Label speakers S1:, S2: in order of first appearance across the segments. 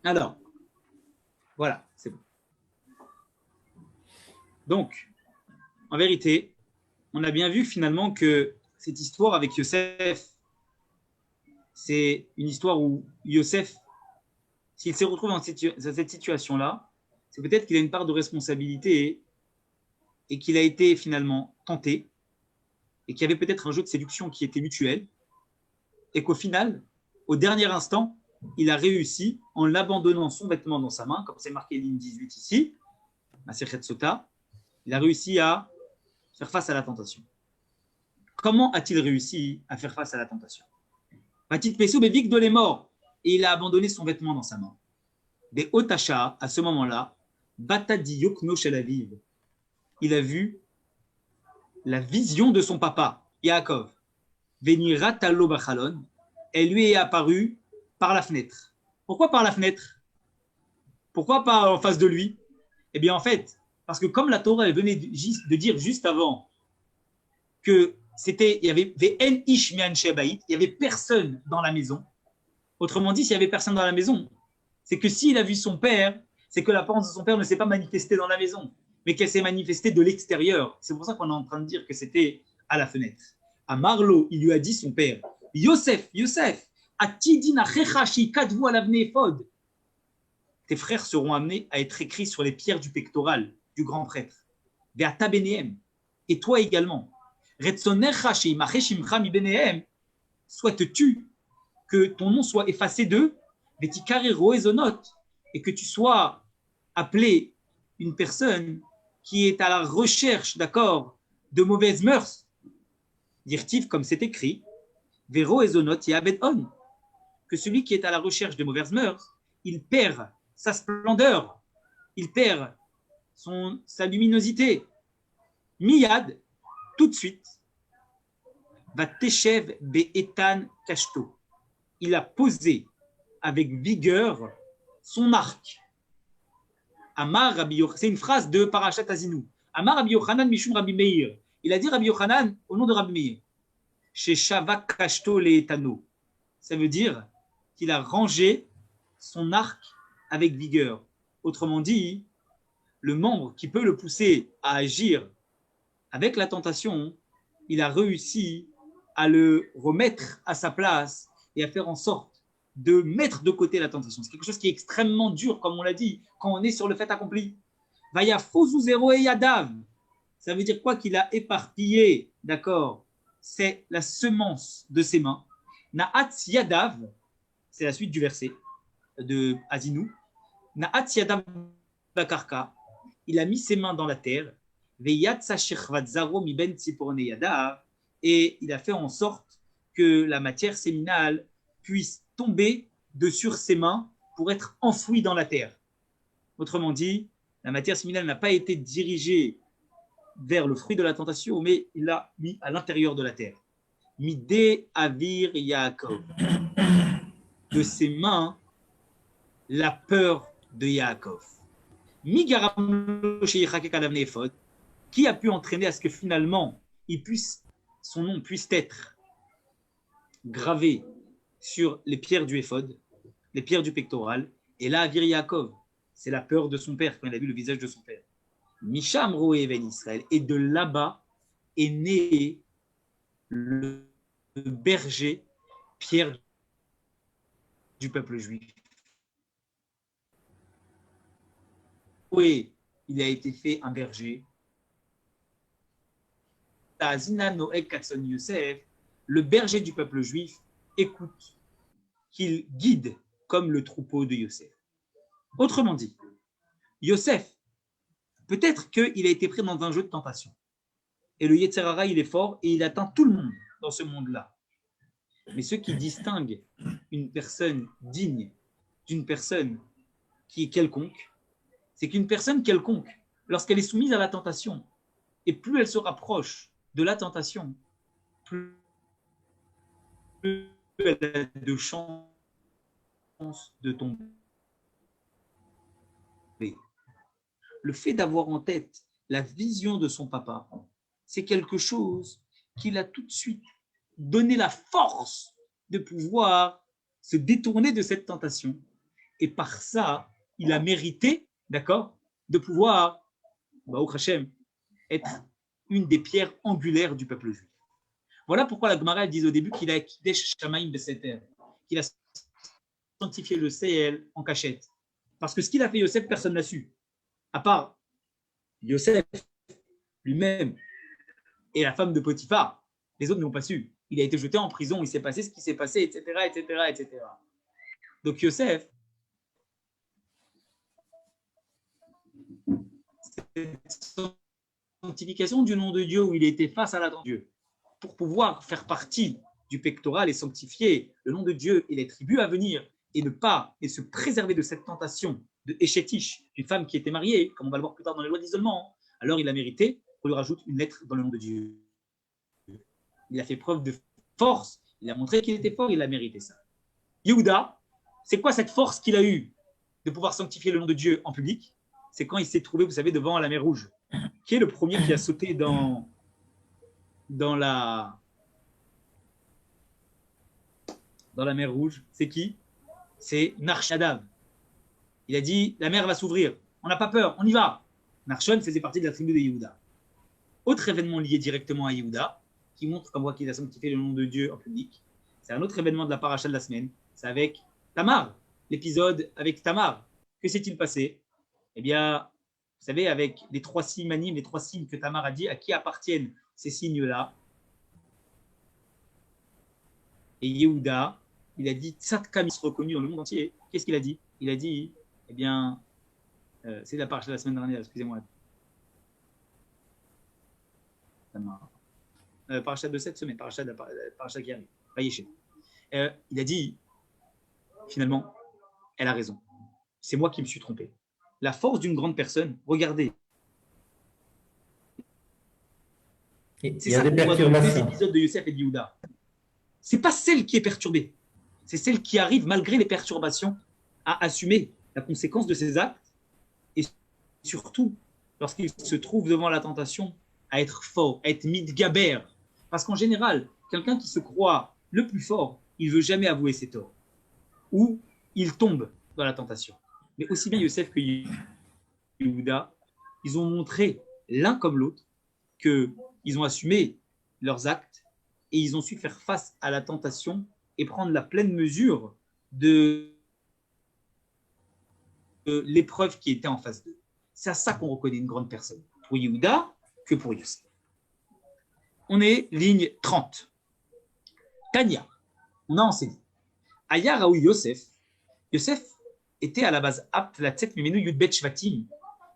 S1: Alors, voilà, c'est bon. Donc, en vérité, on a bien vu finalement que cette histoire avec Yosef, c'est une histoire où Yosef, s'il s'est retrouvé dans cette situation-là, c'est peut-être qu'il a une part de responsabilité et qu'il a été finalement tenté et qu'il y avait peut-être un jeu de séduction qui était mutuel et qu'au final, au dernier instant, il a réussi en l'abandonnant son vêtement dans sa main, comme c'est marqué ligne 18 ici, Masechet Sota, il a réussi à faire face à la tentation. Comment a-t-il réussi à faire face à la tentation? Petite Pesso, Bévik de les morts, et il a abandonné son vêtement dans sa main. Des Otacha, à ce moment-là, Batadi Yokno Shelaviv, il a vu la vision de son papa, Yaakov. Venira Talo Bachalon, elle lui est apparue par la fenêtre. Pourquoi par la fenêtre? Pourquoi pas en face de lui? Eh bien, en fait, parce que comme la Torah venait de dire juste avant que il y avait VN Ish Mian Shebaït, il n'y avait personne dans la maison. Autrement dit, s'il n'y avait personne dans la maison, c'est que s'il a vu son père, c'est que l'apparence de son père ne s'est pas manifestée dans la maison, mais qu'elle s'est manifestée de l'extérieur. C'est pour ça qu'on est en train de dire que c'était à la fenêtre. À Marlo, il lui a dit son père, Yosef, tes frères seront amenés à être écrits sur les pierres du pectoral du grand prêtre. Et toi également. Souhaites-tu que ton nom soit effacé d'eux, et que tu sois appelé une personne qui est à la recherche, d'accord, de mauvaises mœurs, dire-t-il comme c'est écrit, Vero ezonot yabed on, que celui qui est à la recherche de mauvaises mœurs, il perd sa splendeur, il perd sa luminosité. Miyad, tout de suite, va teshev be'etan kashto. Il a posé avec vigueur son arc. Amar Rabbi Yochanan, c'est une phrase de Parashat Azinu. Amar Rabbi Yochanan Mishum Rabbi Meir. Il a dit Rabbi Yochanan au nom de Rabbi Meir. Chez Shavak Kashto Leetano. Ça veut dire qu'il a rangé son arc avec vigueur. Autrement dit, le membre qui peut le pousser à agir avec la tentation, il a réussi à le remettre à sa place et à faire en sorte de mettre de côté la tentation. C'est quelque chose qui est extrêmement dur, comme on l'a dit, quand on est sur le fait accompli. Vaya zéro et yadav. Ça veut dire quoi? Qu'il a éparpillé, d'accord? C'est la semence de ses mains. Na'at yadav, c'est la suite du verset de Azinu. Na'at yadav bakarka, il a mis ses mains dans la terre. Veyatsa shechvat zaro mi ben tziporne yadav, et il a fait en sorte que la matière séminale puisse tomber de sur ses mains pour être enfouie dans la terre. Autrement dit, la matière séminale n'a pas été dirigée vers le fruit de la tentation, mais il l'a mis à l'intérieur de la terre. Midé avir Yaakov. De ses mains, la peur de Yaakov. Qui a pu entraîner à ce que finalement son nom puisse être gravé sur les pierres du éphod, les pierres du pectoral, et là, Avir Yaakov, c'est la peur de son père quand il a vu le visage de son père. Misham Roé Ben Israël, et de là-bas est né le berger Pierre du peuple juif. Oui, il a été fait un berger. Le berger du peuple juif écoute qu'il guide comme le troupeau de Yosef. Autrement dit, Yosef, peut-être qu'il a été pris dans un jeu de tentation. Et le Yetzer Hara, il est fort et il atteint tout le monde dans ce monde-là. Mais ce qui distingue une personne digne d'une personne qui est quelconque, c'est qu'une personne quelconque, lorsqu'elle est soumise à la tentation, et plus elle se rapproche de la tentation, plus elle a de chances de tomber. Le fait d'avoir en tête la vision de son papa, c'est quelque chose qui l'a tout de suite donné la force de pouvoir se détourner de cette tentation Et par ça, il a mérité, d'accord, de pouvoir, Baruch Hashem, être une des pierres angulaires du peuple juif. Voilà pourquoi la Gemara dit au début qu'il a Kiddush Shamaim Beseter, qu'il a sanctifié le ciel en cachette. Parce que ce qu'il a fait Yosef, personne n'a su. À part Yosef lui-même et la femme de Potiphar, les autres n'ont pas su. Il a été jeté en prison, il s'est passé ce qui s'est passé, etc., etc., etc. Donc Yosef, cette sanctification du nom de Dieu où il était face à la de Dieu, pour pouvoir faire partie du pectoral et sanctifier le nom de Dieu et les tribus à venir, et ne pas, et se préserver de cette tentation de Échetish, une femme qui était mariée, comme on va le voir plus tard dans les lois d'isolement, alors il a mérité qu'on lui rajoute une lettre dans le nom de Dieu. Il a fait preuve de force, il a montré qu'il était fort, il a mérité ça. Yehuda, c'est quoi cette force qu'il a eue de pouvoir sanctifier le nom de Dieu en public? C'est quand il s'est trouvé, vous savez, devant la mer Rouge. Qui est le premier qui a sauté dans la mer Rouge? C'est qui? C'est Narshadav. Il a dit, la mer va s'ouvrir, on n'a pas peur, on y va. Narshon faisait partie de la tribu de Yehuda. Autre événement lié directement à Yehuda, qui montre qu'on voit qu'il a sanctifié le nom de Dieu en public, c'est un autre événement de la paracha de la semaine, c'est avec Tamar, l'épisode avec Tamar. Que s'est-il passé? Eh bien, vous savez, avec les 3 simanim, les 3 signes que Tamar a dit, à qui appartiennent ces signes-là? Et Yehuda, il a dit Tzadkam, il se reconnu dans le monde entier. Qu'est-ce qu'il a dit? Il a dit, eh bien, c'est la paracha de la semaine dernière, excusez-moi. Paracha de cette semaine, paracha qui arrive. Il a dit, finalement, elle a raison. C'est moi qui me suis trompé. La force d'une grande personne, regardez. C'est ça qu'on voit dans les épisodes de Yosef et de Yehuda. C'est pas celle qui est perturbée. C'est celle qui arrive, malgré les perturbations, à assumer la conséquence de ses actes et surtout, lorsqu'il se trouve devant la tentation, à être fort, à être midgaber. Parce qu'en général, quelqu'un qui se croit le plus fort, il ne veut jamais avouer ses torts. Ou il tombe dans la tentation. Mais aussi bien Yosef que Yehuda, ils ont montré l'un comme l'autre qu'ils ont assumé leurs actes et ils ont su faire face à la tentation et prendre la pleine mesure de l'épreuve qui était en face d'eux. C'est à ça qu'on reconnaît une grande personne, pour Yehuda que pour Yosef. On est ligne 30. Tania, on a enseigné. Aya Raoui Yosef. Yosef était à la base apte la tête Mimenu Yudbet Shvatim.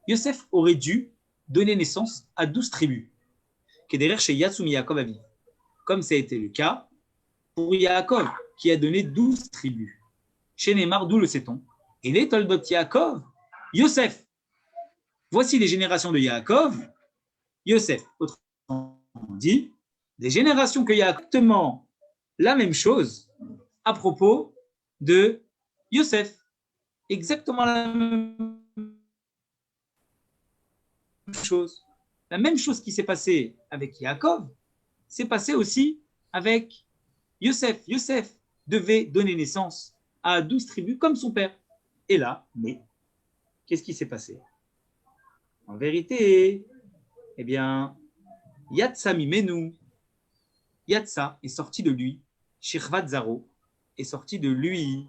S1: Yosef aurait dû donner naissance à 12 tribus. Kederer chez Yatsumi Yaakov Aviv. Comme ça a été le cas pour Yaakov, qui a donné 12 tribus. Chez Neymar, d'où le sait-on? Et les Toldot Yaakov, Yosef. Voici les générations de Yaakov, Yosef. Autrement dit, des générations que exactement la même chose à propos de Yosef. Exactement la même chose. La même chose qui s'est passée avec Yaakov, s'est passée aussi avec Yosef. Yosef devait donner naissance à 12 tribus comme son père. Et là, mais qu'est-ce qui s'est passé? En vérité, eh bien, Yatsa Mimenu, Yatsa est sorti de lui, Shirvat Zaro est sorti de lui.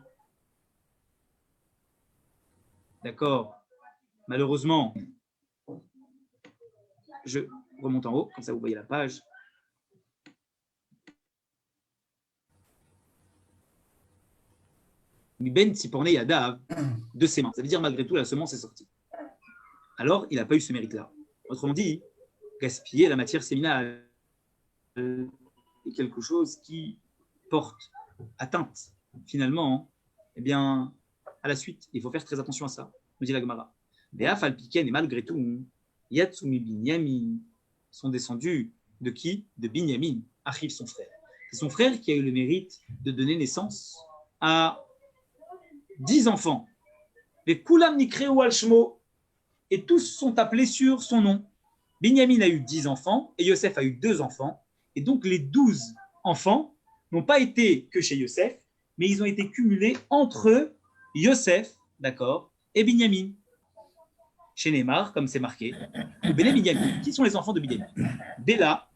S1: D'accord? Malheureusement, je remonte en haut, comme ça vous voyez la page. Ben Tziporné Yadav, de ses mains. Ça veut dire malgré tout, la semence est sortie. Alors, il n'a pas eu ce mérite-là. Autrement dit, gaspiller la matière séminale est quelque chose qui porte atteinte, finalement, eh bien, à la suite. Il faut faire très attention à ça, nous dit la Gemara. Be'af al-Piken, et malgré tout, Yatsumi Binyamin sont descendus de qui? De Binyamin, Achiv, son frère. C'est son frère qui a eu le mérite de donner naissance à 10 enfants. Les Kulam Nikreu al Shmo, et tous sont appelés sur son nom. Binyamin a eu 10 enfants et Yosef a eu 2 enfants. Et donc les 12 enfants n'ont pas été que chez Yosef, mais ils ont été cumulés entre Yosef d'accord, et Binyamin. Chez Neymar, comme c'est marqué, ou Béné Binyamin. Qui sont les enfants de Binyamin? Béla,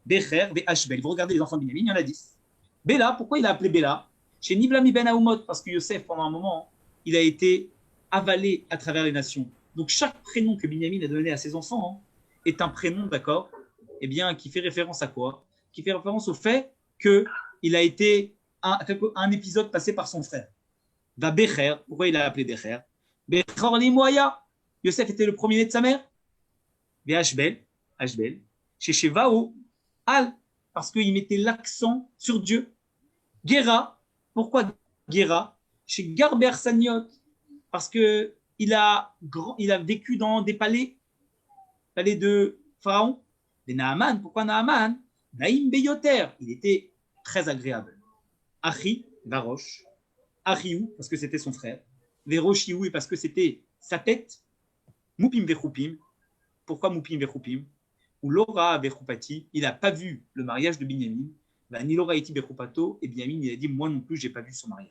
S1: Becher, Ashbel. Vous regardez les enfants de Binyamin, il y en a 10. Béla, pourquoi il a appelé Béla? Chez Niblami Ben Aoumot, parce que Yosef, pendant un moment, il a été avalé à travers les nations. Donc chaque prénom que Binyamin a donné à ses enfants est un prénom, d'accord, eh bien, qui fait référence à quoi? Qui fait référence au fait qu'il a été un épisode passé par son frère. Va Becher, pourquoi il a appelé Becher? Bechor Limoya. Yosef était le premier-né de sa mère. Ashbel, chez Shevao, Al, parce qu'il mettait l'accent sur Dieu. Gera, pourquoi Gera? Chez Garber Saniot, parce qu'il a vécu dans des palais de Pharaon. Des Naaman, pourquoi Naaman? Naïm Beyoter, il était très agréable. Achi, Varosh, Achiou, parce que c'était son frère. Veroshiou, parce que c'était sa tête. Moupim Vechoupim. Pourquoi Moupim Vechoupim? Ou Laura Vechoupati, il n'a pas vu le mariage de Binyamin. Ni Laura eti Vechoupato, et Binyamin, il a dit, moi non plus, je n'ai pas vu son mariage.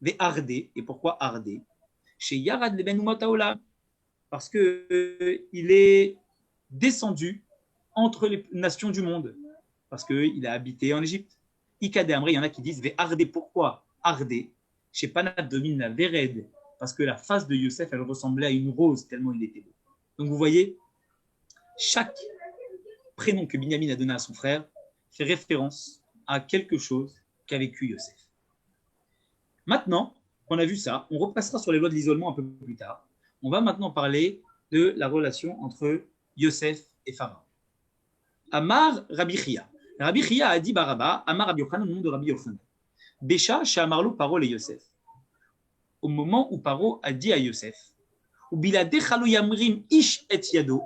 S1: Ve Ardé, et pourquoi Ardé? Chez Yarad Leben Umataola, parce qu'il est descendu entre les nations du monde, parce qu'il a habité en Égypte. Ikade Amri, il y en a qui disent, Ve Ardé, pourquoi Ardé? Chez Panat domine la Véred, parce que la face de Yosef, elle ressemblait à une rose, tellement il était beau. Donc vous voyez, chaque prénom que Binyamin a donné à son frère fait référence à quelque chose qu'a vécu Yosef. Maintenant qu'on a vu ça, on repassera sur les lois de l'isolement un peu plus tard. On va maintenant parler de la relation entre Yosef et Pharaon. Amar Rabbi Chia. Rabbi Chia a dit Baraba, Amar Rabbi Yochanan, au nom de Rabbi Yochanan. Bécha, Shamarlo, Paro et Yosef. Au moment où Paro a dit à Yosef, ish et yado,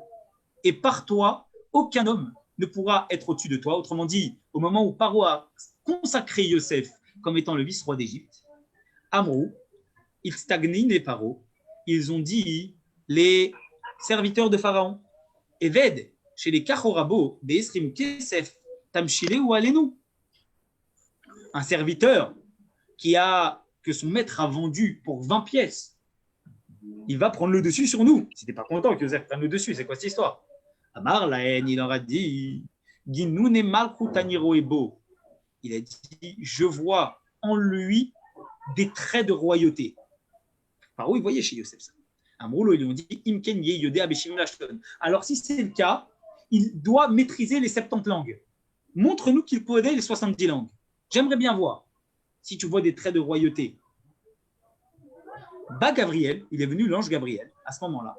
S1: et par toi, aucun homme ne pourra être au-dessus de toi. Autrement dit, au moment où Paro a consacré Yosef comme étant le vice-roi d'Égypte, Amrou, ils stagnent les Paro, ils ont dit les serviteurs de Pharaon, Eved, chez les Kachorabo, des Esrim Kesef, Tamchile ou Alenu. Un serviteur que son maître a vendu pour 20 pièces, il va prendre le dessus sur nous. Si t'es pas content que Yosef prenne le dessus, c'est quoi cette histoire? Amar la haine, il aura dit, Ginune Malchutaniro Ebo. Il a dit, je vois en lui des traits de royauté. Par où il voyait chez Yosef ça? Amroulo, ils lui ont dit, Imken ye yode abeshim lashon. Alors si c'est le cas, il doit maîtriser les 70 langues. Montre-nous qu'il connaît les 70 langues. J'aimerais bien voir si tu vois des traits de royauté. Bas Gabriel, il est venu l'ange Gabriel à ce moment-là.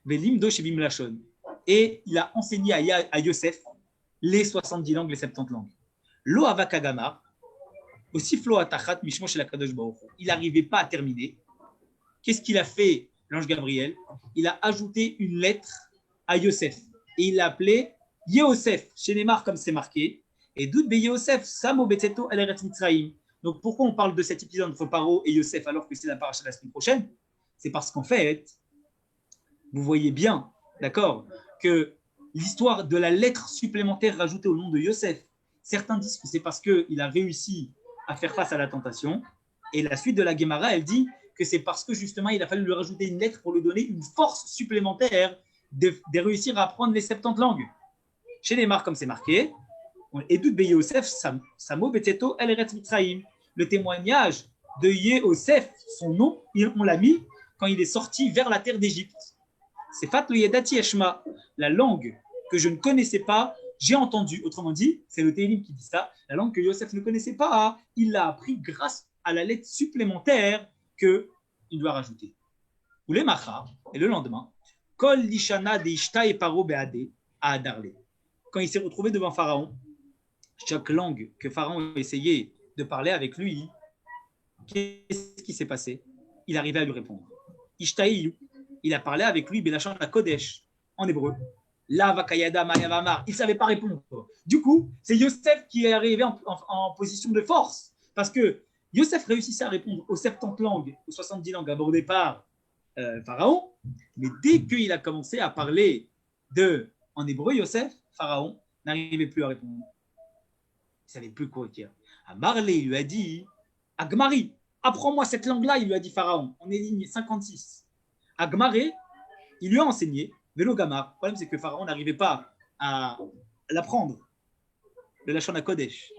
S1: Velimdo shebim lashon. Et il a enseigné à Yosef les 70 langues, les 70 langues. Lo avakagama, aussi flo atachat mishmo shel hakadosh baruch hu. Il n'arrivait pas à terminer. Qu'est-ce qu'il a fait, l'ange Gabriel? Il a ajouté une lettre à Yosef. Et il l'a appelé Yosef, chez Neymar, comme c'est marqué. Et doute be Yosef, samo betzeto el eretz Mitzrayim. Donc pourquoi on parle de cet épisode entre Paro et Yosef alors que c'est la paracha de la semaine prochaine? C'est parce qu'en fait, vous voyez bien, d'accord, que l'histoire de la lettre supplémentaire rajoutée au nom de Yosef, certains disent que c'est parce qu'il a réussi à faire face à la tentation. Et la suite de la Gemara, elle dit que c'est parce que justement, il a fallu lui rajouter une lettre pour lui donner une force supplémentaire de réussir à apprendre les 70 langues. Chez les marques, comme c'est marqué, Edut be Yosef, Samo Betzeto El Eretz Mitzrayim. Le témoignage de Yosef, son nom, on l'a mis quand il est sorti vers la terre d'Égypte. C'est Fat le Yedati Eshma, la langue que je ne connaissais pas, j'ai entendu. Autrement dit, c'est le Télim qui dit ça, la langue que Yosef ne connaissait pas, il l'a appris grâce à la lettre supplémentaire qu'il doit rajouter. Ou les Macha, et le lendemain, Kol Lishana de Ishta et Paro Beade à Adarle. Quand il s'est retrouvé devant Pharaon, chaque langue que Pharaon essayait de parler avec lui, qu'est-ce qui s'est passé? Il arrivait à lui répondre. Ishtaïyu, il a parlé avec lui, Belachan la Kodesh, en hébreu. Lava Kayada Mayavamar, il ne savait pas répondre. Du coup, c'est Yosef qui est arrivé en position de force, parce que Yosef réussissait à répondre aux 70 langues, aux 70 langues abordées par Pharaon, mais dès qu'il a commencé à parler en hébreu, Yosef, Pharaon n'arrivait plus à répondre. Il ne savait plus quoi dire. À Marley, il lui a dit, Agmari, apprends-moi cette langue-là, il lui a dit Pharaon. On est ligne 56. Agmaré, il lui a enseigné, Vélo Gamar. Le problème, c'est que Pharaon n'arrivait pas à l'apprendre, le Lachon HaKodesh.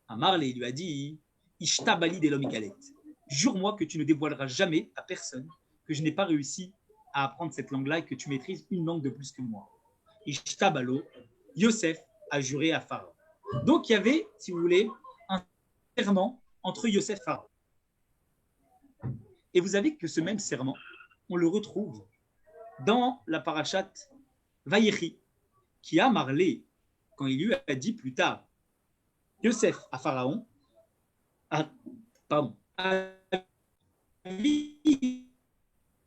S1: Amarle, il lui a dit Ishta bali de l'omigalet. Jure-moi que tu ne dévoileras jamais à personne que je n'ai pas réussi à apprendre cette langue-là et que tu maîtrises une langue de plus que moi. Ishta balo, Yosef a juré à Pharaon. Donc il y avait, si vous voulez, un serment entre Yosef et Pharaon. Et vous savez que ce même serment, on le retrouve dans la parachate Vayechi, qui a marlé quand il lui a dit plus tard, Yosef à Pharaon,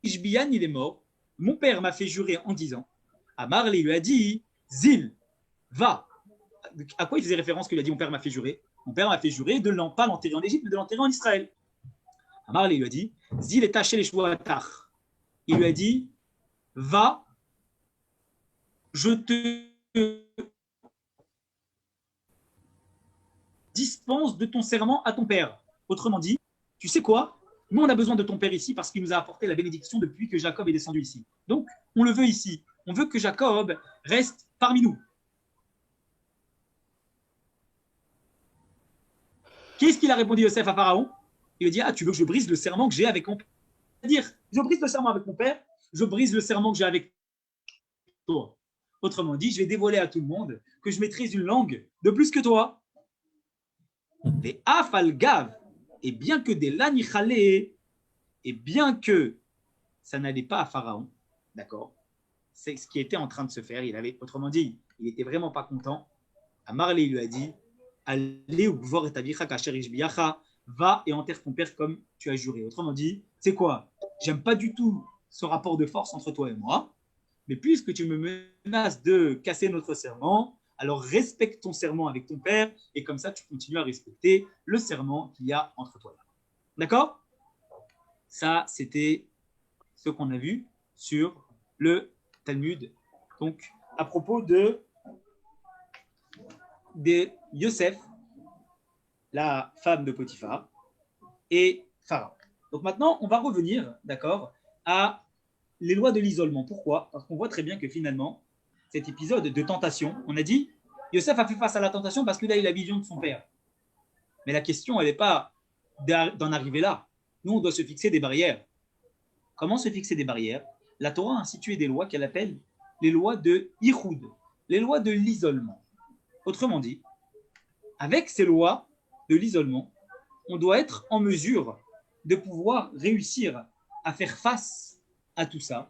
S1: Ishbian, il est mort, mon père m'a fait jurer en disant, à Marley lui a dit, Zil, va. À quoi il faisait référence qu'il a dit mon père m'a fait jurer? Mon père m'a fait jurer de ne pas l'enterrer en Égypte, mais de l'enterrer en Israël. Amar lui a dit, Zil est taché les chouatach. Il lui a dit, va, je te dispense de ton serment à ton père. Autrement dit, tu sais quoi? Nous, on a besoin de ton père ici parce qu'il nous a apporté la bénédiction depuis que Jacob est descendu ici. Donc, on le veut ici. On veut que Jacob reste parmi nous. Qu'est-ce qu'il a répondu Yosef à Pharaon? Il lui a dit, ah, tu veux que je brise le serment que j'ai avec mon père? C'est-à-dire, je brise le serment avec mon père, je brise le serment que j'ai avec toi. Autrement dit, je vais dévoiler à tout le monde que je maîtrise une langue de plus que toi. Les afalgav, et bien que des lanichalé, et bien que ça n'allait pas à Pharaon, d'accord, c'est ce qui était en train de se faire. Il avait, autrement dit, il n'était vraiment pas content. Amarlé lui a dit, allez au gvor et tavicha kasher ishbiyacha, va et enterre ton père comme tu as juré. Autrement dit, c'est quoi? J'aime pas du tout ce rapport de force entre toi et moi, mais puisque tu me menaces de casser notre serment, alors respecte ton serment avec ton père et comme ça tu continues à respecter le serment qu'il y a entre toi. D'accord? Ça, c'était ce qu'on a vu sur le Talmud. Donc, à propos de Yosef, la femme de Potiphar, et Pharaon. Donc maintenant, on va revenir, d'accord, à les lois de l'isolement. Pourquoi? Parce qu'on voit très bien que finalement, cet épisode de tentation, on a dit, Yosef a fait face à la tentation parce qu'il a eu la vision de son père. Mais la question, elle n'est pas d'en arriver là. Nous, on doit se fixer des barrières. Comment se fixer des barrières? La Torah a institué des lois qu'elle appelle les lois de Ihoud, les lois de l'isolement. Autrement dit, avec ces lois de l'isolement, on doit être en mesure de pouvoir réussir à faire face à tout ça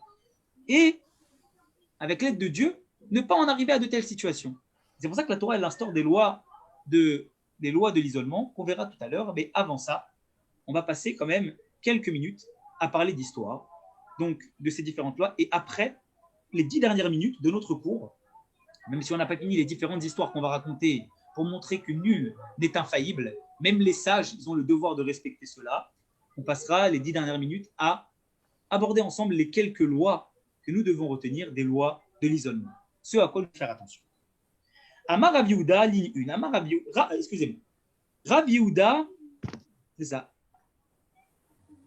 S1: et, avec l'aide de Dieu, ne pas en arriver à de telles situations. C'est pour ça que la Torah elle instaure des lois de l'isolement qu'on verra tout à l'heure, mais avant ça, on va passer quand même quelques minutes à parler d'histoire, donc de ces différentes lois, et après les 10 dernières minutes de notre cours, même si on n'a pas fini les différentes histoires qu'on va raconter pour montrer que nul n'est infaillible, même les sages, ils ont le devoir de respecter cela, on passera les 10 dernières minutes à aborder ensemble les quelques lois que nous devons retenir, des lois de l'isolement. Ce à quoi nous faire attention. Amar Rav Yehuda, ligne 1. Amar Rav Yehuda, excusez-moi. Rav Yehuda, c'est ça.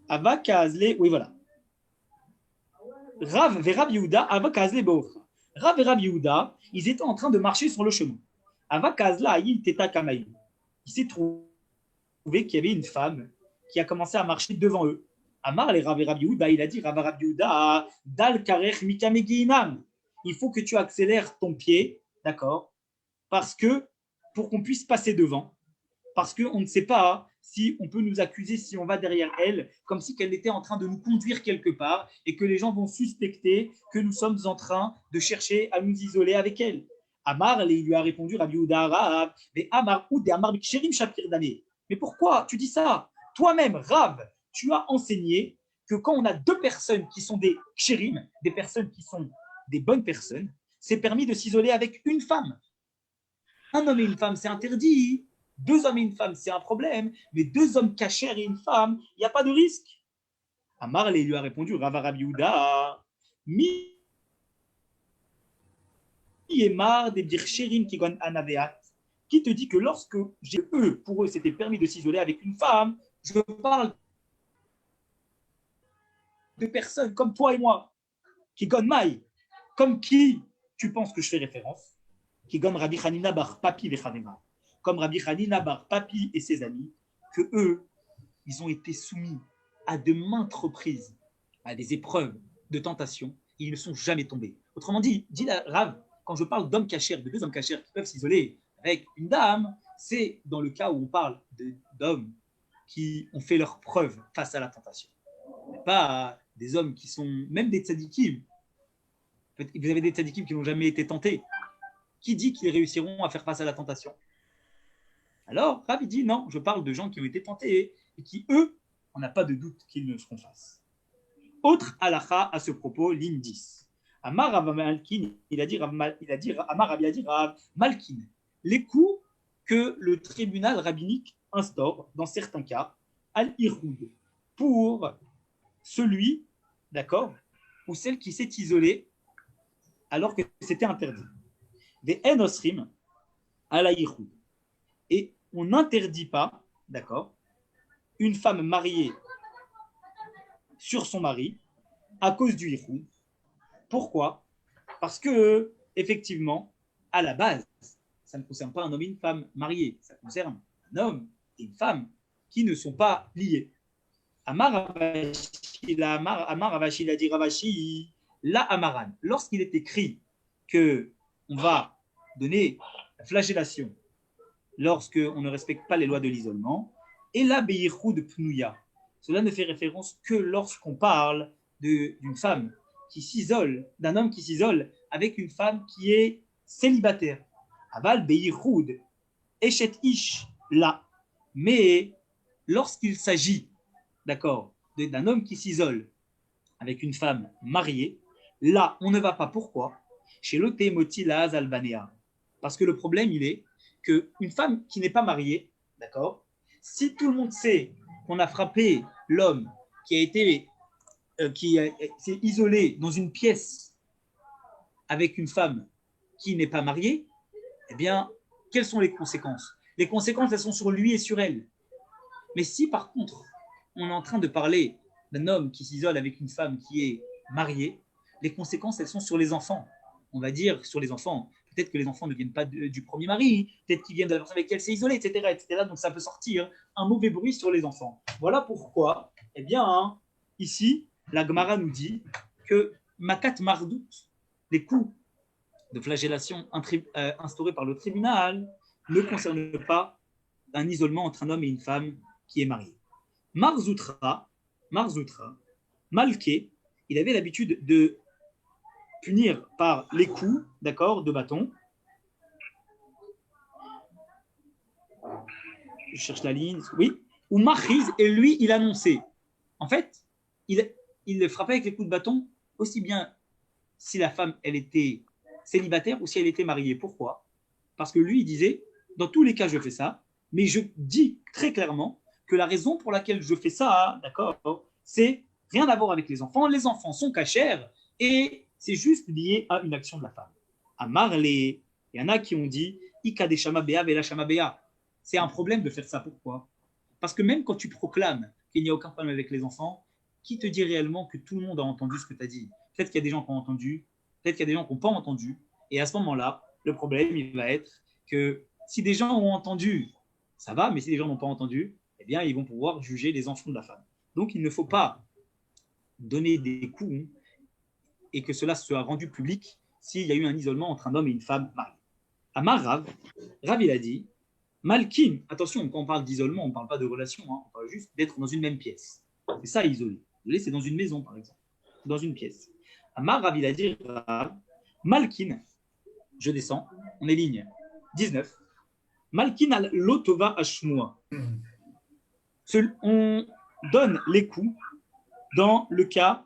S1: Ava Kazle, oui voilà. Rav et Rav Yehuda, Ava Kazle Beochra. Rav et Rav Yehuda, ils étaient en train de marcher sur le chemin. Ava Kazla Aïl Teta Kamaï. Il s'est trouvé qu'il y avait une femme qui a commencé à marcher devant eux. Amar les Rav et Rav Yehuda, il a dit Rav Yehuda, Dal Karech Mikameginam. Il faut que tu accélères ton pied, d'accord, parce que pour qu'on puisse passer devant, parce qu'on ne sait pas si on peut nous accuser si on va derrière elle, comme si qu'elle était en train de nous conduire quelque part et que les gens vont suspecter que nous sommes en train de chercher à nous isoler avec elle. Amar, il lui a répondu Rav Yehuda, mais Amar ou des Amar Biksherim Shapir Dané. Mais pourquoi tu dis ça? Toi-même, Rav, tu as enseigné que quand on a deux personnes qui sont des kshérim, des personnes qui sont des bonnes personnes, c'est permis de s'isoler avec une femme. Un homme et une femme, c'est interdit. Deux hommes et une femme, c'est un problème. Mais deux hommes cachers et une femme, il n'y a pas de risque. Amar lui a répondu, Rava Rav Yehuda, mi est marre des birchérim qui gagnent anaveat. Qui te dit que lorsque eux, pour eux, c'était permis de s'isoler avec une femme, je parle de personnes comme toi et moi, qui gonnent maille, comme qui tu penses que je fais référence, qui gonnent Rabbi Hanina bar Papi vechanema, comme Rabbi Hanina bar Papi et ses amis, que eux, ils ont été soumis à de maintes reprises à des épreuves de tentation, et ils ne sont jamais tombés. Autrement dit la Rav, quand je parle d'hommes cachers, de deux hommes cachers qui peuvent s'isoler avec une dame, c'est dans le cas où on parle d'hommes qui ont fait leurs preuves face à la tentation. Mais pas des hommes qui sont, même des tzadikim. Vous avez des tzadikim qui n'ont jamais été tentés. Qui dit qu'ils réussiront à faire face à la tentation? Alors, Rav dit non, je parle de gens qui ont été tentés et qui, eux, on n'a pas de doute qu'ils ne seront face. Autre halakha à ce propos, ligne 10. Amar Rav Malkin, Amar Rabbi a dit Rav Malkin, les coups que le tribunal rabbinique instaure, dans certains cas, al-iroud, pour celui, d'accord, ou celle qui s'est isolée alors que c'était interdit. Des enosrim al-iroud. Et on n'interdit pas, d'accord, une femme mariée sur son mari à cause du iroud. Pourquoi? Parce que, effectivement, à la base, ça ne concerne pas un homme et une femme mariés, ça concerne un homme et une femme qui ne sont pas liés. Amar Ravashi, il a dit Ravashi, la Amaran, lorsqu'il est écrit qu'on va donner la flagellation lorsqu'on ne respecte pas les lois de l'isolement, et la Beichud Pnouya, cela ne fait référence que lorsqu'on parle d'une femme qui s'isole, d'un homme qui s'isole avec une femme qui est célibataire. Aval Beichud, Eshet Ish, là. Mais lorsqu'il s'agit, d'accord, d'un homme qui s'isole avec une femme mariée, là, on ne va pas. Pourquoi? Chez le Temoti Laaz Albanea. Parce que le problème, il est qu'une femme qui n'est pas mariée, d'accord, si tout le monde sait qu'on a frappé l'homme qui a été, s'est isolé dans une pièce avec une femme qui n'est pas mariée, eh bien, quelles sont les conséquences? Les conséquences, elles sont sur lui et sur elle. Mais si, par contre, on est en train de parler d'un homme qui s'isole avec une femme qui est mariée, les conséquences, elles sont sur les enfants. On va dire sur les enfants. Peut-être que les enfants ne viennent pas du premier mari, peut-être qu'ils viennent de la personne avec laquelle s'est isolé, etc., etc. Donc ça peut sortir un mauvais bruit sur les enfants. Voilà pourquoi, eh bien, ici, la Gemara nous dit que Makat Mardout, les coups de flagellation instaurés par le tribunal, ne concernent pas un isolement entre un homme et une femme qui est mariée. Marzoutra, Malké, il avait l'habitude de punir par les coups, d'accord, de bâton. Je cherche la ligne, oui. Ou Machiz, et lui, il annonçait. En fait, il le frappait avec les coups de bâton, aussi bien si la femme, elle était célibataire ou si elle était mariée. Pourquoi? Parce que lui, il disait, dans tous les cas, je fais ça, mais je dis très clairement que la raison pour laquelle je fais ça, d'accord, c'est rien à voir avec les enfants. Les enfants sont cachers et c'est juste lié à une action de la femme. À Marley, il y en a qui ont dit Ika des Shamabea Vela Shamabea. C'est un problème de faire ça. Pourquoi? Parce que même quand tu proclames qu'il n'y a aucun problème avec les enfants, qui te dit réellement que tout le monde a entendu ce que tu as dit? Peut-être qu'il y a des gens qui ont entendu, peut-être qu'il y a des gens qui n'ont pas entendu. Et à ce moment-là, le problème, il va être que si des gens ont entendu, ça va, mais si les gens n'ont pas entendu, eh bien, ils vont pouvoir juger les enfants de la femme. Donc, il ne faut pas donner des coups et que cela soit rendu public s'il y a eu un isolement entre un homme et une femme mariée. Amar Rav, il a dit, Malkim, attention, quand on parle d'isolement, on ne parle pas de relation, hein, on parle juste d'être dans une même pièce. C'est ça, isolé. Isolé, c'est dans une maison, par exemple, dans une pièce. Amar Rav, il a dit, Malkin, je descends, on est ligne 19. Malkin al lotova ashmoa. On donne les coups dans le cas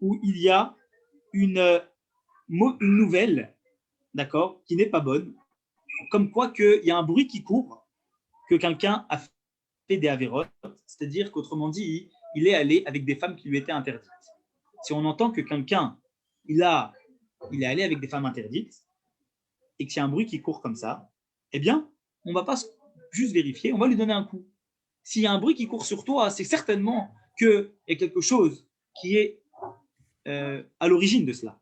S1: où il y a une nouvelle, d'accord, qui n'est pas bonne, comme quoi qu'il y a un bruit qui court, que quelqu'un a fait des avérotes, c'est-à-dire qu'autrement dit, il est allé avec des femmes qui lui étaient interdites. Si on entend que quelqu'un, il est allé avec des femmes interdites, et qu'il y a un bruit qui court comme ça, eh bien, on ne va pas juste vérifier, on va lui donner un coup. s'il y a un bruit qui court sur toi, c'est certainement qu'il y a quelque chose qui est à l'origine de cela.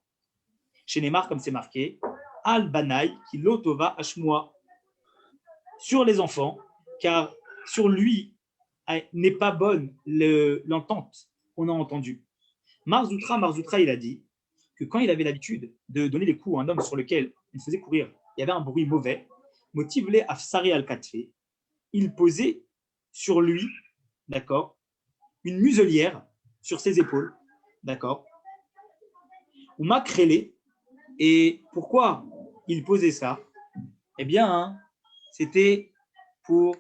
S1: Chez Neymar, comme c'est marqué, Al-Banaï, qui l'otova Ashmoa, sur les enfants, car sur lui n'est pas bonne l'entente qu'on a entendue. Marzoutra, il a dit que quand il avait l'habitude de donner des coups à un homme sur lequel il faisait courir, il y avait un bruit mauvais, motivlé afsari al-katfe, il posait sur lui, d'accord, une muselière sur ses épaules, d'accord, ou makrélé. Et pourquoi il posait ça? Eh bien, c'était pour...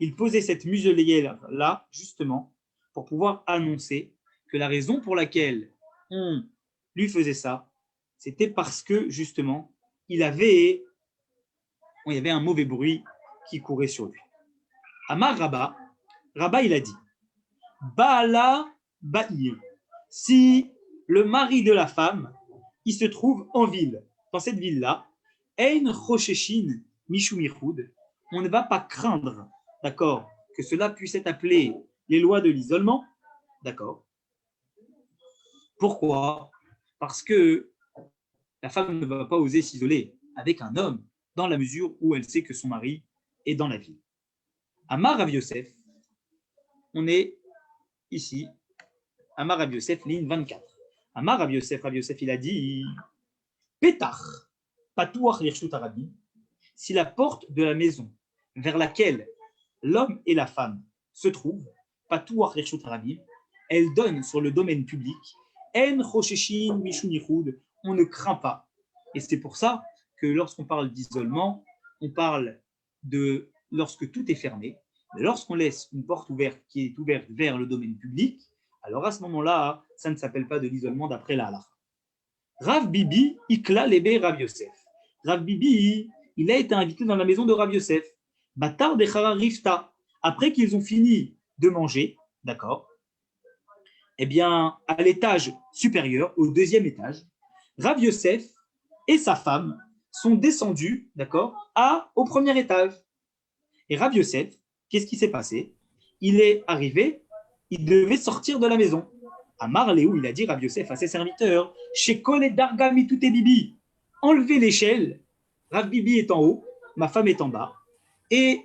S1: Il posait cette muselière-là, justement, pour pouvoir annoncer que la raison pour laquelle on lui faisait ça, c'était parce que, justement, il y avait un mauvais bruit qui courait sur lui. Amar Rabba, il a dit, Baala Ba'ir, si le mari de la femme, il se trouve en ville, dans cette ville-là, Ein Chosheshin Mishumichud, on ne va pas craindre, d'accord, que cela puisse être appelé les lois de l'isolement, d'accord. Pourquoi? Parce que la femme ne va pas oser s'isoler avec un homme dans la mesure où elle sait que son mari est dans la ville. Amar Rav Yosef, on est ici, Amar Rav Yosef, ligne 24. Amar Rav Yosef, il a dit Petach, Patouach Lirshut Arabim, si la porte de la maison vers laquelle l'homme et la femme se trouvent, Patouach Lirshut Arabim, elle donne sur le domaine public, En Chosheshin Mishunichud, on ne craint pas. Et c'est pour ça que lorsqu'on parle d'isolement, on parle de lorsque tout est fermé. Mais lorsqu'on laisse une porte ouverte qui est ouverte vers le domaine public, alors à ce moment-là, ça ne s'appelle pas de l'isolement d'après la halakha. Rav Bibi, Ikla Lebe Rav Yosef. Rav Bibi, il a été invité dans la maison de Rav Yosef. Batar Bechara Rifta. Après qu'ils ont fini de manger, d'accord, eh bien, à l'étage supérieur, au deuxième étage, Rav Yosef et sa femme sont descendus, d'accord, au premier étage. Et Rav Yosef, qu'est-ce qui s'est passé? Il est arrivé, il devait sortir de la maison. À Marléou, il a dit Rav Yosef à ses serviteurs, chez Kol Dargami tout est Bibi, enlevez l'échelle, Rav Bibi est en haut, ma femme est en bas. Et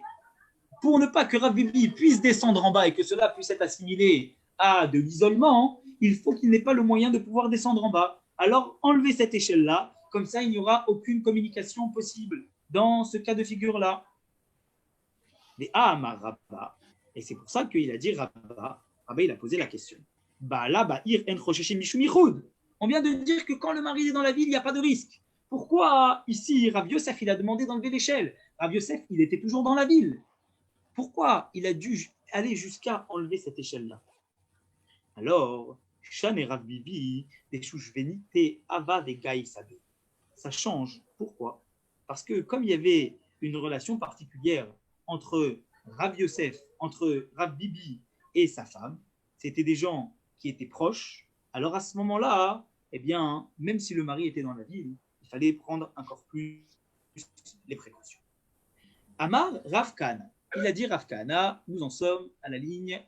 S1: pour ne pas que Rav Bibi puisse descendre en bas et que cela puisse être assimilé à de l'isolement, il faut qu'il n'ait pas le moyen de pouvoir descendre en bas. Alors enlevez cette échelle-là, comme ça il n'y aura aucune communication possible dans ce cas de figure-là. Mais Rabba, et c'est pour ça qu'il a dit Rabba, il a posé la question. On vient de dire que quand le mari est dans la ville, il n'y a pas de risque. Pourquoi ici, Rav Yosef, il a demandé d'enlever l'échelle? Rav Yosef, il était toujours dans la ville. Pourquoi il a dû aller jusqu'à enlever cette échelle-là? Alors, Shan et Rav Bibi, des Chouchvenité, Ava des Gaïsade. Ça change. Pourquoi? Parce que comme il y avait une relation particulière entre Rav Yosef, entre Rav Bibi et sa femme, c'était des gens qui étaient proches. Alors à ce moment-là, eh bien, même si le mari était dans la ville, il fallait prendre encore plus les précautions. Amar Rav Kahana, il a dit Rav Kahana, nous en sommes à la ligne.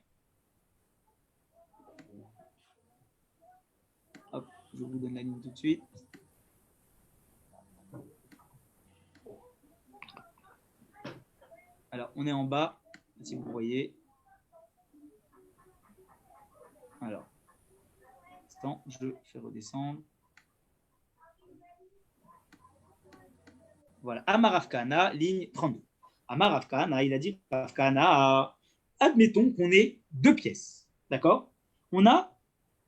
S1: Hop, je vous donne la ligne tout de suite. Alors, on est en bas, si vous voyez. Alors, instant, je fais redescendre. Voilà, Amar Rav Kahana, ligne 32. Amar Rav Kahana, il a dit Rav Kahana, admettons qu'on ait deux pièces, d'accord? On a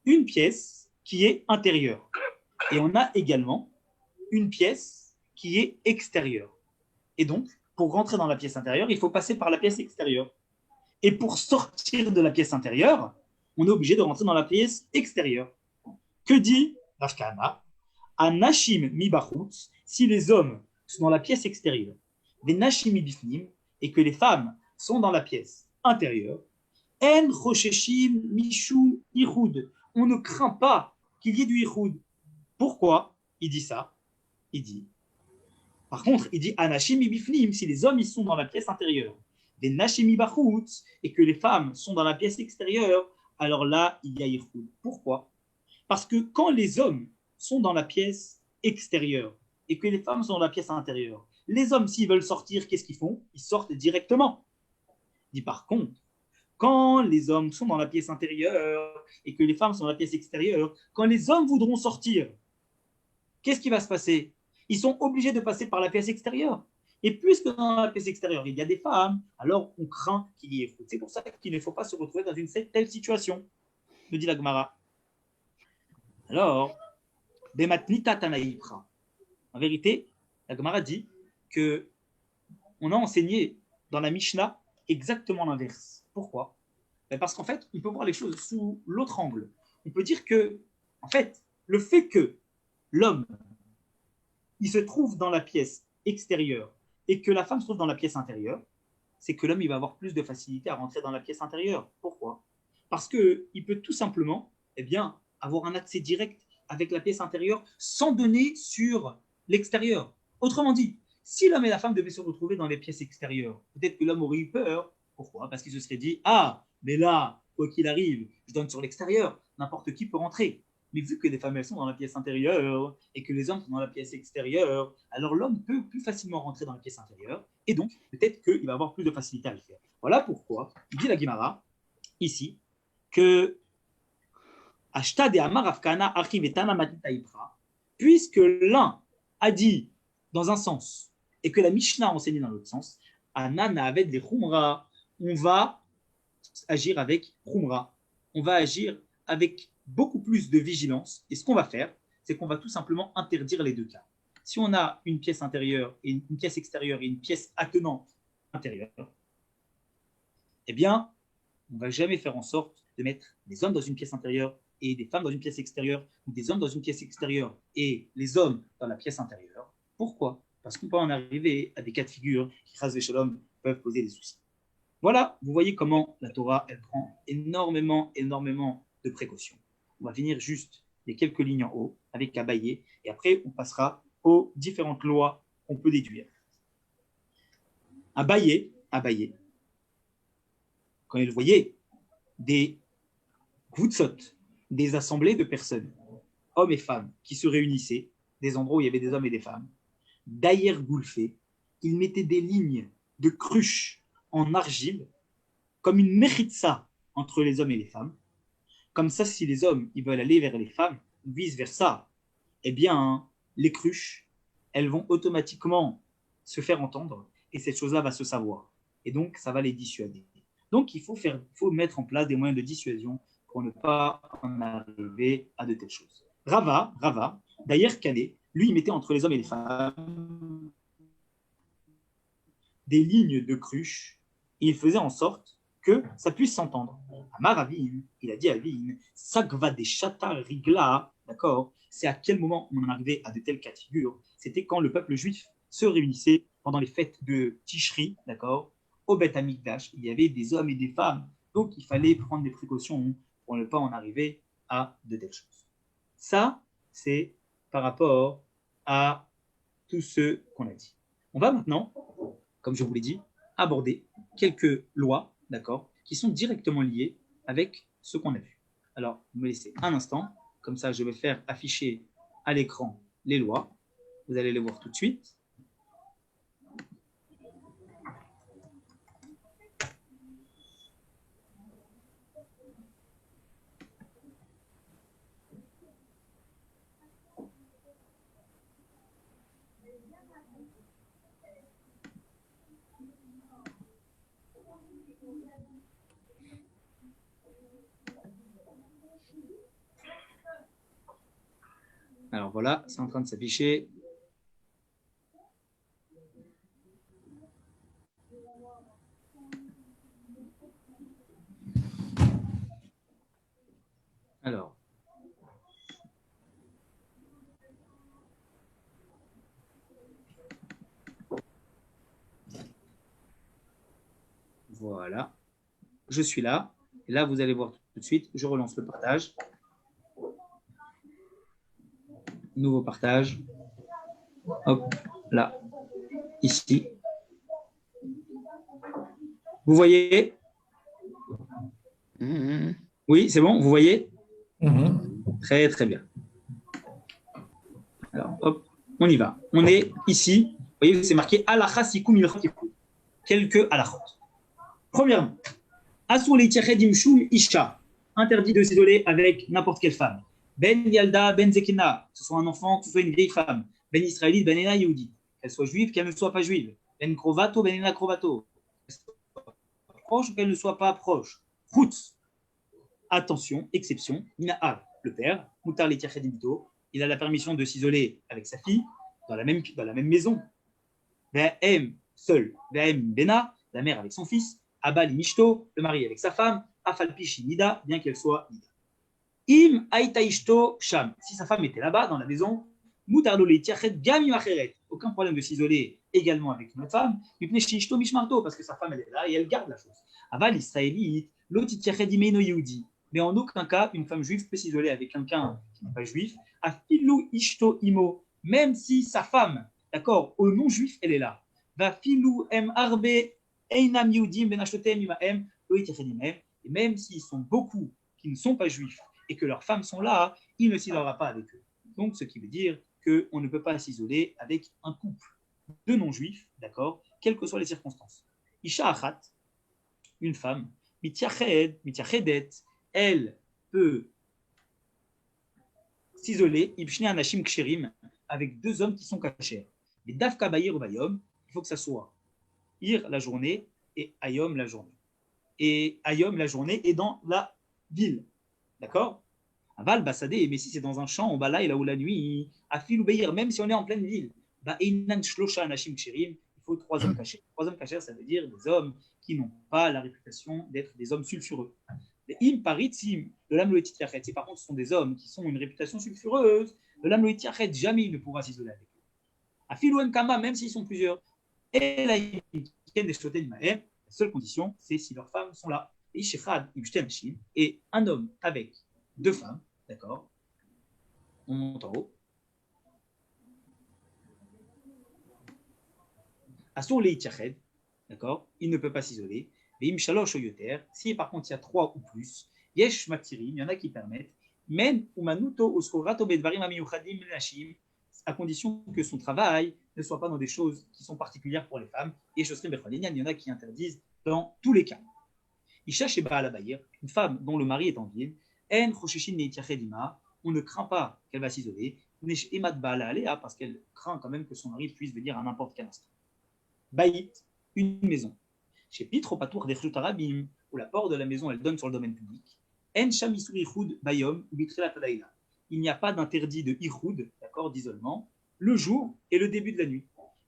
S1: une pièce qui est intérieure et on a également une pièce qui est extérieure. Et donc, pour rentrer dans la pièce intérieure, il faut passer par la pièce extérieure. Et pour sortir de la pièce intérieure, on est obligé de rentrer dans la pièce extérieure. Que dit Rav Kahana? Anashim mi bachutz, si les hommes sont dans la pièce extérieure, des nashim mi bifnim, et que les femmes sont dans la pièce intérieure, en chosheshim mishum ichud, on ne craint pas qu'il y ait du ichud. Pourquoi il dit ça? Il dit, par contre, il dit anashim mi bifnim, si les hommes ils sont dans la pièce intérieure, des Nashimi Bachutz, et que les femmes sont dans la pièce extérieure, alors là, il y a Yichud. Pourquoi? Parce que quand les hommes sont dans la pièce extérieure et que les femmes sont dans la pièce intérieure, les hommes, s'ils veulent sortir, qu'est-ce qu'ils font? Ils sortent directement. Dit par contre, quand les hommes sont dans la pièce intérieure et que les femmes sont dans la pièce extérieure, quand les hommes voudront sortir, qu'est-ce qui va se passer? Ils sont obligés de passer par la pièce extérieure. Et puisque dans la pièce extérieure, il y a des femmes, alors on craint qu'il y ait faute. C'est pour ça qu'il ne faut pas se retrouver dans une telle situation, me dit la Gemara. Alors, Bematnita Tanaïpra. En vérité, la Gemara dit que on a enseigné dans la Mishnah exactement l'inverse. Pourquoi? Parce qu'en fait, on peut voir les choses sous l'autre angle. On peut dire que, en fait, le fait que l'homme, il se trouve dans la pièce extérieure et que la femme se trouve dans la pièce intérieure, c'est que l'homme, il va avoir plus de facilité à rentrer dans la pièce intérieure. Pourquoi? Parce qu'il peut tout simplement, eh bien, avoir un accès direct avec la pièce intérieure sans donner sur l'extérieur. Autrement dit, si l'homme et la femme devaient se retrouver dans les pièces extérieures, peut-être que l'homme aurait eu peur. Pourquoi? Parce qu'il se serait dit, ah, mais là, quoi qu'il arrive, je donne sur l'extérieur, n'importe qui peut rentrer. Mais vu que les femmes elles sont dans la pièce intérieure et que les hommes sont dans la pièce extérieure, alors l'homme peut plus facilement rentrer dans la pièce intérieure et donc peut-être qu'il va avoir plus de facilité à le faire. Voilà pourquoi dit la Gemara ici que Ashta de Amar Afkana Archiv et Tana Matita Ipra, puisque l'un a dit dans un sens et que la Mishnah a enseigné dans l'autre sens, Anana avec des Khumra, on va agir avec Khumra, on va agir avec beaucoup plus de vigilance. Et ce qu'on va faire, c'est qu'on va tout simplement interdire les deux cas. Si on a une pièce intérieure et une pièce extérieure et une pièce attenante intérieure, eh bien, on ne va jamais faire en sorte de mettre des hommes dans une pièce intérieure et des femmes dans une pièce extérieure, ou des hommes dans une pièce extérieure et les hommes dans la pièce intérieure. Pourquoi? Parce qu'on peut en arriver à des cas de figure qui, chas v'shalom, peuvent poser des soucis. Voilà, vous voyez comment la Torah, elle prend énormément de précautions. On va finir juste les quelques lignes en haut avec Abaye, et après on passera aux différentes lois qu'on peut déduire. Abaye, quand il voyait des kvutzot, des assemblées de personnes, hommes et femmes, qui se réunissaient, des endroits où il y avait des hommes et des femmes, d'ailleurs goulfé, il mettait des lignes de cruches en argile, comme une mechitsa entre les hommes et les femmes. Comme ça, si les hommes ils veulent aller vers les femmes, ou vice-versa, eh bien, les cruches, elles vont automatiquement se faire entendre, et cette chose-là va se savoir. Et donc, ça va les dissuader. Donc, il faut mettre en place des moyens de dissuasion pour ne pas en arriver à de telles choses. Rava, d'ailleurs, Kané, lui, il mettait entre les hommes et les femmes des lignes de cruches, et il faisait en sorte que ça puisse s'entendre. Amar Avin, il a dit à Avin, Sagva des chata rigla, d'accord, c'est à quel moment on en arrivait à de telles cas de figure? C'était quand le peuple juif se réunissait pendant les fêtes de Tishri, d'accord, au Beth Amikdash, il y avait des hommes et des femmes, donc il fallait prendre des précautions pour ne pas en arriver à de telles choses. Ça, c'est par rapport à tout ce qu'on a dit. On va maintenant, comme je vous l'ai dit, aborder quelques lois, d'accord, qui sont directement liées avec ce qu'on a vu. Alors, vous me laissez un instant, comme ça je vais faire afficher à l'écran les lois. Vous allez les voir tout de suite. Alors voilà, c'est en train de s'afficher. Alors, voilà, je suis là. Et là, vous allez voir tout de suite, je relance le partage. Nouveau partage. Hop, là, ici. Vous voyez? Oui, c'est bon, vous voyez? Très, très bien. Alors, hop, on y va. On est ici. Vous voyez, c'est marqué Alacha Sikum Ilchot Yichud. Quelques halachot. Premièrement, Asur Leitiyached Im Shum Isha. Interdit de s'isoler avec n'importe quelle femme. Ben Yalda, Ben Zekina, que ce soit un enfant, que ce soit une vieille femme. Ben Israélite, Ben Ena Yehudi. Qu'elle soit juive, qu'elle ne soit pas juive. Ben Krovato, Ben Ena Krovato. Qu'elle soit proche ou qu'elle ne soit pas proche. Chutz. Attention, exception. Mina'al, le père. Mutar Leitiyached Im Bito. Il a la permission de s'isoler avec sa fille dans la même maison. Ve'em, seul. Ve'em Bena, la mère avec son fils. Abal Mishto, le mari avec sa femme. Afalpishi Nida, bien qu'elle soit Nida. Im Aïta Ishto Sham, si sa femme était là-bas dans la maison, Mutardo Leitiachet Gami Macheret, aucun problème de s'isoler également avec une autre femme, Ishto Mishmarto, parce que sa femme elle est là et elle garde la chose. Aval Israélite, Lotitiachet Imeno Yehudi, mais en aucun cas une femme juive peut s'isoler avec quelqu'un qui n'est pas juif. Afilu Ishto Imo, même si sa femme, d'accord, au non-juif, elle est là. Va Filu Em Arbe Einam Yehudim Benashotem Imaem Loitiachet Imem, et même s'ils sont beaucoup qui ne sont pas juifs et que leurs femmes sont là, il ne s'isolera pas avec eux. Donc, ce qui veut dire qu'on ne peut pas s'isoler avec un couple de non-juifs, d'accord, quelles que soient les circonstances. Isha Achat, une femme, Mityachedet, elle peut s'isoler, Ibshne Anashim Ksherim, avec deux hommes qui sont cachers. Mais Dafka Bayir ou Bayom, il faut que ça soit Ir la journée et Ayom la journée. Et Ayom la journée est dans la ville. D'accord? Aval, Bassadé, mais si c'est dans un champ, là, là où la nuit, à fil ou Beir, même si on est en pleine ville, il faut trois hommes cachés. Trois hommes cachés, ça veut dire des hommes qui n'ont pas la réputation d'être des hommes sulfureux. Les im paritzim, le lam loetit yachet, si par contre ce sont des hommes qui ont une réputation sulfureuse, le lam loetit yachet, jamais il ne pourra s'isoler avec eux. À fil ou kama, même s'ils sont plusieurs. Et la seule condition, c'est si leurs femmes sont là. Et un homme avec deux femmes, d'accord? On monte en haut. Asur leitiyached, d'accord? Il ne peut pas s'isoler. Veim shalosh yoter. Si par contre il y a trois ou plus, yesh matirim, il y en a qui permettent. Men umanuto uskorato bedvarim amiyuchadim lenashim, à condition que son travail ne soit pas dans des choses qui sont particulières pour les femmes. Et il y en a qui interdisent dans tous les cas. Isha sheba alabayir, une femme dont le mari est en ville, en chosheshin neitiachedima, on ne craint pas qu'elle va s'isoler, nesh emad baala alea, parce qu'elle craint quand même que son mari puisse venir à n'importe quel instant. Baït, une maison. Chez Pitro Patour des Arabim, où la porte de la maison elle donne sur le domaine public. En shamisur ichud bayom bitrela tadaïla. Il n'y a pas d'interdit de ichud, d'accord, d'isolement, le jour et le début de la nuit.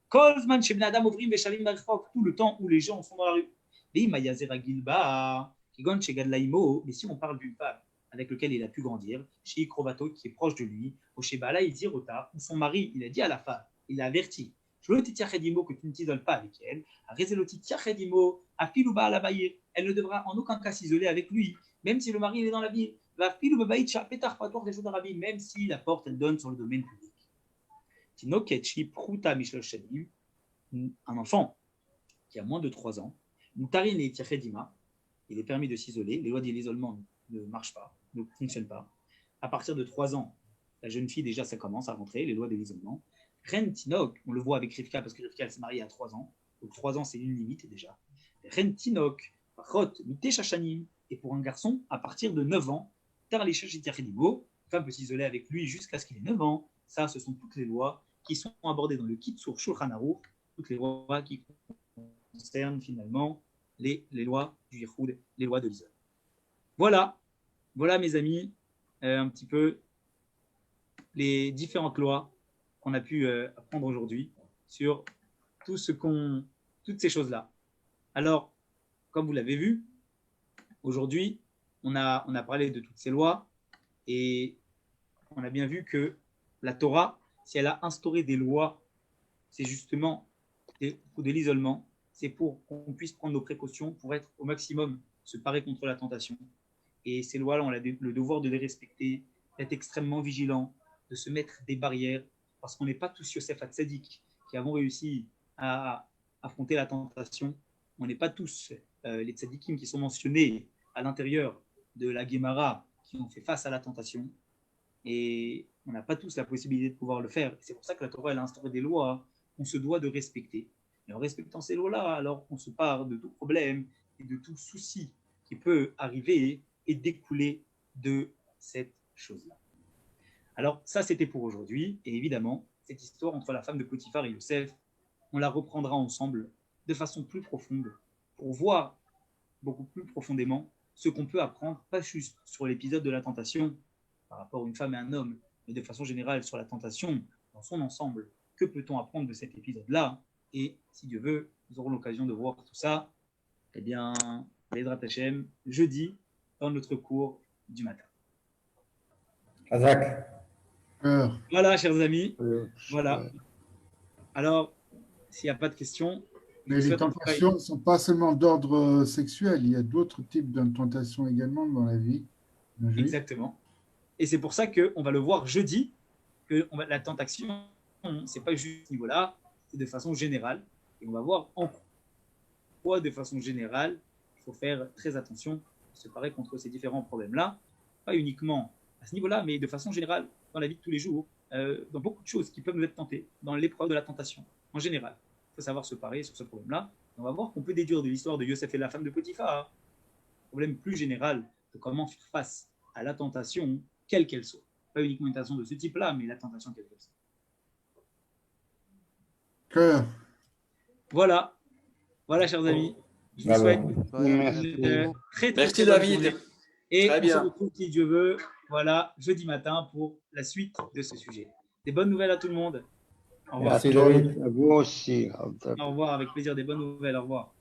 S1: Kolzman shebna adam ovrim veshalim barchok, tout le temps où les gens sont dans la rue. Mais si on parle d'une femme avec laquelle il a pu grandir, chez Ikrovato qui est proche de lui, au Shebala Izirota, où son mari, il a dit à la femme, il l'a averti, que tu ne t'isoles pas avec elle, elle ne devra en aucun cas s'isoler avec lui, même si le mari est dans la ville, même si la porte elle donne sur le domaine public. Un enfant qui a moins de 3 ans, il est permis de s'isoler, les lois de l'isolement ne marchent pas, ne fonctionnent pas. À partir de 3 ans, la jeune fille, déjà, ça commence à rentrer, les lois de l'isolement. Ren Tinok, on le voit avec Rivka, parce que Rivka, elle s'est mariée à 3 ans, donc 3 ans, c'est une limite déjà. Ren Tinok, Rot, Mite Chachanim, et pour un garçon, à partir de 9 ans, Tar les Chachitiachedimo, une femme peut s'isoler avec lui jusqu'à ce qu'il ait 9 ans. Ça, ce sont toutes les lois qui sont abordées dans le Kitsur Shulchan Aruch, toutes les lois qui concernent finalement les lois du Yichud, les lois de l'Israël. Voilà, mes amis, un petit peu les différentes lois qu'on a pu apprendre aujourd'hui sur toutes ces choses-là. Alors, comme vous l'avez vu, aujourd'hui, on a parlé de toutes ces lois et on a bien vu que la Torah, si elle a instauré des lois, c'est justement pour de l'isolement, c'est pour qu'on puisse prendre nos précautions pour être au maximum, se parer contre la tentation. Et ces lois-là, on a le devoir de les respecter, d'être extrêmement vigilant, de se mettre des barrières, parce qu'on n'est pas tous Yosef Hatzadik qui avons réussi à affronter la tentation. On n'est pas tous les tzadikim qui sont mentionnés à l'intérieur de la Gemara qui ont fait face à la tentation. Et on n'a pas tous la possibilité de pouvoir le faire. C'est pour ça que la Torah elle a instauré des lois qu'on se doit de respecter. Et en respectant ces lois-là, alors on se part de tout problème et de tout souci qui peut arriver et découler de cette chose-là. Alors ça, c'était pour aujourd'hui. Et évidemment, cette histoire entre la femme de Potiphar et Youssef, on la reprendra ensemble de façon plus profonde pour voir beaucoup plus profondément ce qu'on peut apprendre, pas juste sur l'épisode de la tentation par rapport à une femme et un homme, mais de façon générale sur la tentation dans son ensemble. Que peut-on apprendre de cet épisode-là? Et si Dieu veut, nous aurons l'occasion de voir tout ça, eh bien, Bédrat Hashem, jeudi, dans notre cours du matin.
S2: Azak.
S1: Voilà, chers amis. Voilà. Alors, s'il n'y a pas de questions.
S3: Mais les tentations ne sont pas seulement d'ordre sexuel, il y a d'autres types de tentations également dans la vie.
S1: Exactement. Et c'est pour ça qu'on va le voir jeudi, que la tentation, ce n'est pas juste ce niveau-là, c'est de façon générale. Et on va voir en quoi, de façon générale, il faut faire très attention à se parer contre ces différents problèmes-là. Pas uniquement à ce niveau-là, mais de façon générale, dans la vie de tous les jours, dans beaucoup de choses qui peuvent nous être tentées, dans l'épreuve de la tentation, en général. Il faut savoir se parer sur ce problème-là. On va voir qu'on peut déduire de l'histoire de Yosef et la femme de Potiphar un problème plus général de comment faire face à la tentation, quelle qu'elle soit. Pas uniquement une tentation de ce type-là, mais la tentation quelle qu'elle soit. Voilà. Voilà, chers amis. Je vous souhaite une très bonne journée. Et on se retrouve, si Dieu veut, voilà, jeudi matin pour la suite de ce sujet. Des bonnes nouvelles à tout le monde. Au revoir.
S2: Merci, David. À vous aussi.
S1: Au revoir, avec plaisir, des bonnes nouvelles. Au revoir.